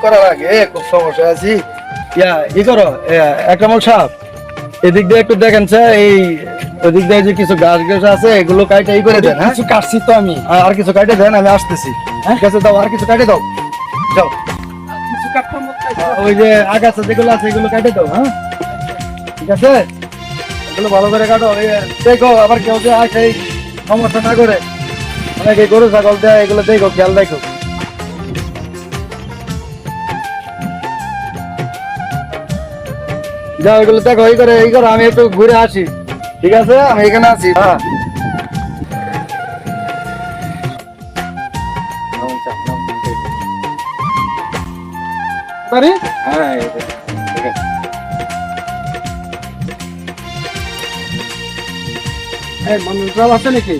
করার আগে খুব সমস্যা আছি। ই করো একরামুল সাহেব, এদিক দিয়ে একটু দেখেন স্যার, এই ওদিক দিয়ে যে কিছু গাছ গাছ আছে এগুলো কাটে এই করে দেন। হ্যাঁ, কিছু কাটছি তো আমি। আর কিছু কাটে দেন, আমি আসতেছি। ঠিক আছে, দাও আর কিছু কাটে দাও। যাও, কিছু কাটতাম ওই যে আগাছা যেগুলো আছে এগুলো কাটে দাও। হ্যাঁ, ঠিক আছে, এগুলো ভালো করে কাটো। দেখো আবার কেউ যে আসে সমস্যা না করে, অনেকে গরু ছাগল দেয়, এগুলো দেখো, খেয়াল দেখো। যাও এগুলো দেখো, এই করো, আমি একটু ঘুরে আসি। ঠিক আছে, আমি এখানে আছি। হ্যাঁ, পারি। হ্যাঁ, এই মান্নান সাহেব আছে নাকি?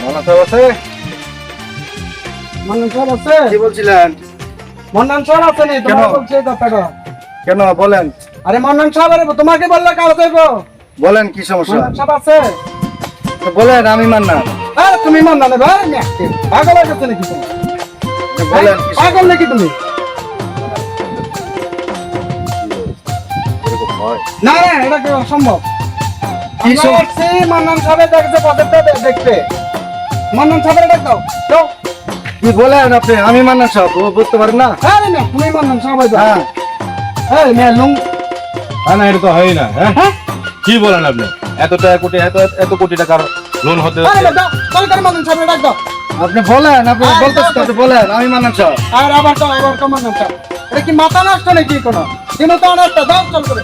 ভালো তো আছে। মান্নান সাহেব আছে? কি বলছিলেন? মান্নান সাহেব আছে নি? তোমার বলছে কথাটা। কেন বলেন? আরে মান্নান সাহেব, আরে তোমাকে বললে কাল যাইবো। বলেন কি সমস্যা? মান্নান সাহেব আছে? তো বলেন, আমি মান্না। আরে তুমি মান্নান ভাই, নাকি পাগল হয়ে গেছে নাকি তুমি? বলেন পাগল নাকি তুমি? না না, এটা কি অসম্ভব? আমরা আসছি মান্নান সাহেবের দেখতে, পথেরটা দেখতে। মান্নান সাহেবের ডাক দাও। দাও। কি বলেন আপনি? আমি মান্না সাহেব, ও বুঝতে পারেন না? আরে না, তুমি মান্নান সাহেব। হ্যাঁ, এই মে লুং। না এটা তো হয় না। হ্যাঁ, কি বলেন আপনি? এত কোটি টাকার লোন হতে আরে দাও, কল করে মান্নান সাহেবের ডাক দাও। আপনি বলেন, আপনি বলতেছেন তো বলেন, আমি মান্না সাহেব। আর আবার তো মান্নান সাহেব। এটা কি মাথা নষ্ট নাকি কোনো? কিন্তু তো অনেকটা দাও, চল করে।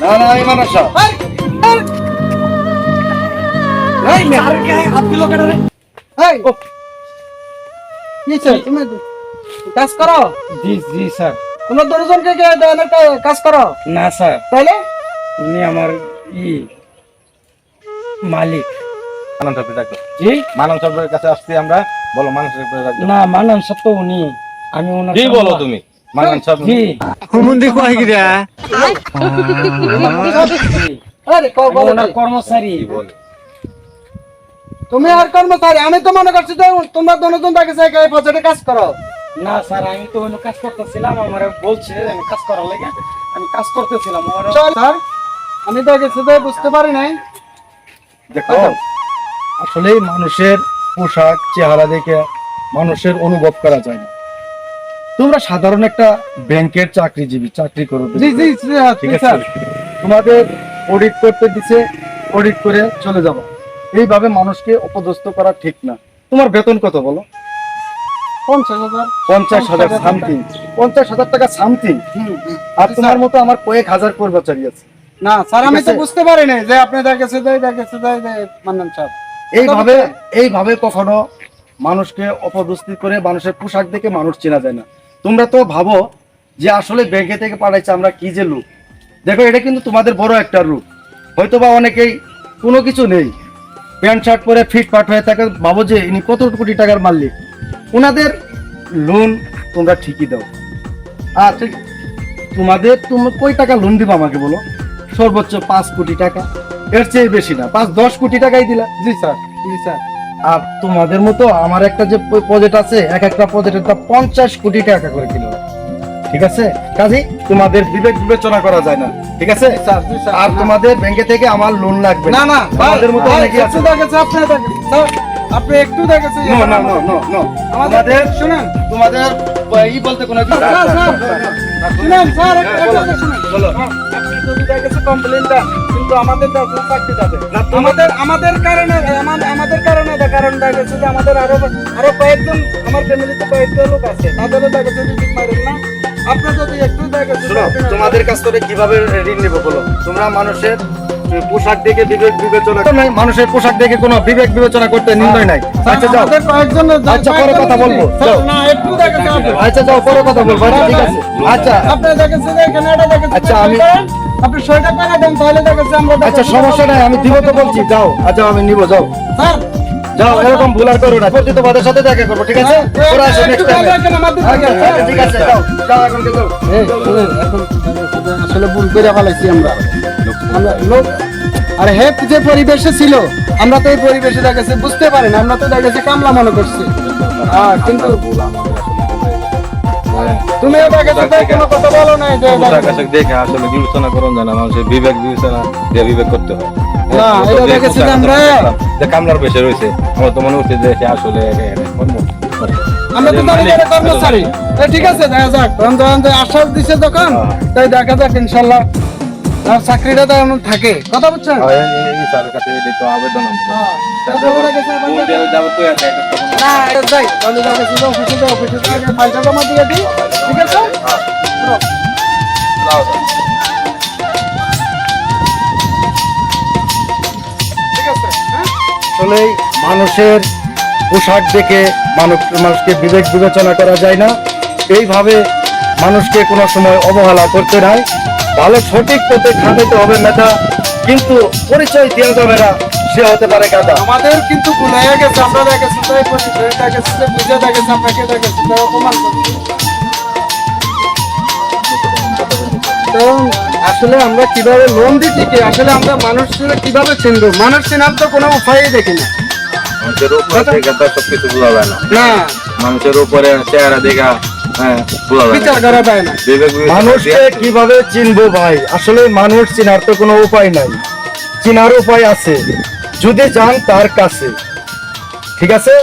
না না, আমি মান্না সাহেব। এই মে আর কে হাত দিল কেন রে? এই কিছে তুমি কাজ করো? জি জি স্যার। কোন দর্জনকে কাজ করো না স্যার, তাইলে? উনি আমার মালিক। মানন সাহেব ডাকো। জি মানন সাহেবের কাছে আসছি আমরা। বলো মানন সাহেবের ডাকো। না, মানান সব তো উনি। আমি ওনার কি বলো তুমি? মানন সাহেব জি হুমুন্দি কয় গিরা? আরে বলো না, ওনার কর্মচারী। কি বলে? তুমি আর কর্মচারী। আমি তো মনে করছি যে তোমরা দুজন তাকে এই প্রজেক্টে কাজ করো। না স্যার, আমি তো অন্য কাজ করতেছিলাম। আমার বলছে আমি কাজ করার লাগে আমি কাজ করতেছিলাম। চল স্যার, আমি তো গেছি তো বুঝতে পারি নাই। দেখো, আসলে মানুষের পোশাক চেহারা দেখে মানুষের অনুভব করা যায় না। তোমরা সাধারণ একটা ব্যাংকের চাকরিজীবী, চাকরি করো। জি জি ঠিক আছে, স্যার। তোমাদের অডিট করতে দিছে, অডিট করে চলে যাবো। এইভাবে মানুষকে অপদস্থ করা ঠিক না। তোমার বেতন কত বলো? 50,000। 50,000 সামথিং। 50,000 টাকা সামথিং। আর তোমার মতো আমার কয়েক হাজার কর্মচারী আছে। না স্যার, আমি তো আছে? বুঝতে পারি নাই যে আপনি দেখেছে মান্নান সাহেব। এইভাবে কখনো মানুষকে অপদস্থ করে মানুষের পোশাক দেখে মানুষ চেনা যায় না। তোমরা তো ভাবো যে আসলে ব্যাংকে থেকে পাঠাইছে আমরা কি যে লোক। দেখো, এটা কিন্তু তোমাদের বড় একটা রূপ। হয়তোবা অনেকেই কোনো কিছু নেই, প্যান্ট শার্ট পরে ফিটফাট হয়ে থাকে, ভাবো যে ইনি কত কোটি টাকার মালিক। ওনাদের লোন তোমরা ঠিকই দাও। আর তুমি কয় টাকা লোন দিবা আমাকে বলো? সর্বোচ্চ 5 কোটি টাকা, এর চেয়ে বেশি না। 5-10 কোটি টাকাই দিলা। জি স্যার, জি স্যার। আর তোমাদের মতো আমার একটা যে প্রজেক্ট আছে, এক একটা প্রজেক্টের দাম 50 কোটি টাকা করে কিনলাম। ঠিক আছে, কাজে তোমাদের বিবেক বিবেচনা করা যায় না। ঠিক আছে স্যার, জি স্যার। আর তোমাদের ব্যাংকে থেকে আমার লোন লাগবে না না, আমাদের মতো অনেকেই আছে। একটু দেখেছে আপনি, স্যার আপনি একটু দেখেছে। No no no no no, আমাদের শুনেন, তোমাদের ই বলতে কোনো কিছু স্যার শুনেন স্যার, একটু শুনেন। বলো। আপনি যদি দেখেছে কমপ্লেইনটা, কিন্তু আমাদের চাকরি যাবে না, আমাদের কারণে কারণ দেখেছে যে আমাদের আরো কয়েকজন, আমার ফ্যামিলিতে কয়েকজন লোক আছে, তাদেরও দেখেছে যে ঠিক মারেন না। আপনি যদি একটু দেখেছে। শোনো, তোমাদের কাছ থেকে কিভাবে ঋণ নেবো বলো? তোমরা মানুষের পোশাক দেখে বিবেক বিবেচনা নাই, মানুষের পোশাক দেখে কোনো বিবেক বিবেচনা করতে নির্ণয় নাই। আচ্ছা যাও, আমাদের কয়েকজন, আচ্ছা পরে কথা বলবো। যাও। না একটু দেখেছে আপনি। আচ্ছা যাও, পরে কথা বলবো। ঠিক আছে, আচ্ছা আপনি দেখেছে যে এখানে এটা দেখেছে। আচ্ছা, আপনি 100 টাকা দেন, তাহলে দেখেছে আমরা। আচ্ছা সমস্যা নাই, আমি দিব তো বলছি। যাও, আচ্ছা আমি নিবো। যাও স্যার, যাও, এরকম ভুল আর করো না। প্রতি তোমাদের সাথে দেখা করবো। ঠিক আছে, ওরা আসো নেক্সট টাইম। ঠিক আছে, যাও যাও, এখন যাও। এখন আসলে ভুল করে ফেলাইছি আমরা লোক। আরে হে যে পরিবেশে ছিল, আমরা তো এই পরিবেশে দেখেছি, বুঝতে পারি না। আমরা তো দেখেছি কামলা মনে করছি। কিন্তু তুমি এটা কাছে কোনো কথা বলো না যে পোশাক আশাক দেখে আসলে বিবেচনা করুন জানা মানুষের বিবেক বিবেচনা দিয়ে বিবেক করতে হয়। না, এটা দেখেছি যে আমরা- যে কামলার বেশে রয়েছে আমার তো মনে হচ্ছে যে সে আসলে আমরা তো জানি যে এটা কর্মচারী। ঠিক আছে, দেখা যাক। যখন যে আশ্বাস দিছে যখন, তাই দেখা যাক ইনশাল্লাহ আর চাকরিটা তো এমন থাকে। কথা বুঝছেন? এই স্যারের কাছে তো আবেদন তারপরে গেছে আবার- যাবো তো আর একটা না, এটা যাই। তাহলে দেখা যাচ্ছে যে অফিসে যাই, অফিসে যাই, আগে ফাইলটা জমা দিয়ে দিই। ঠিক আছে? শোনো। ঠিক আছে, হ্যাঁ? আসলে মানুষের পোশাক দেখে মানুষকে বিবেক বিবেচনা করা যায় না। এইভাবে মানুষকে কোনো সময় অবহেলা করতে নাই। ভালো সঠিক পথে খাটাইতে হবে মেধা, কিন্তু পরিচয় দেওয়া যাবে না সে হতে পারে গাধা। আমাদের কিন্তু ভুলাইয়া গেছে, আমরা দেখেছি তাই দেখেছি যে বুঝে দেখেছি, আপনাকে দেখেছি তাই অপমান করছি। কারণ আসলে আমরা কিভাবে লোন দিচ্ছি কি, আসলে আমরা মানুষের কিভাবে চিনবো, মানুষ চেনার তো কোনো উপায়ই দেখি না। মানুষের উপরে দেখে তো সবকিছু বোঝা যায় না। না, মানুষের উপরে চেহারা দেখা বোঝা যায় বিচার না। করা যায় না। বিবেক বিবেচনা মানুষকে দিয়ে- কিভাবে চিনবো ভাই? আসলে মানুষ চিনার তো কোনো উপায় নাই, চিনার উপায় আছে যদি যান তার কাছে। ঠিক আছে,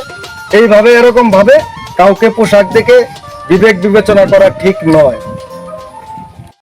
এইভাবে এরকম ভাবে কাউকে পোশাক দেখে বিবেক বিবেচনা করা ঠিক নয়।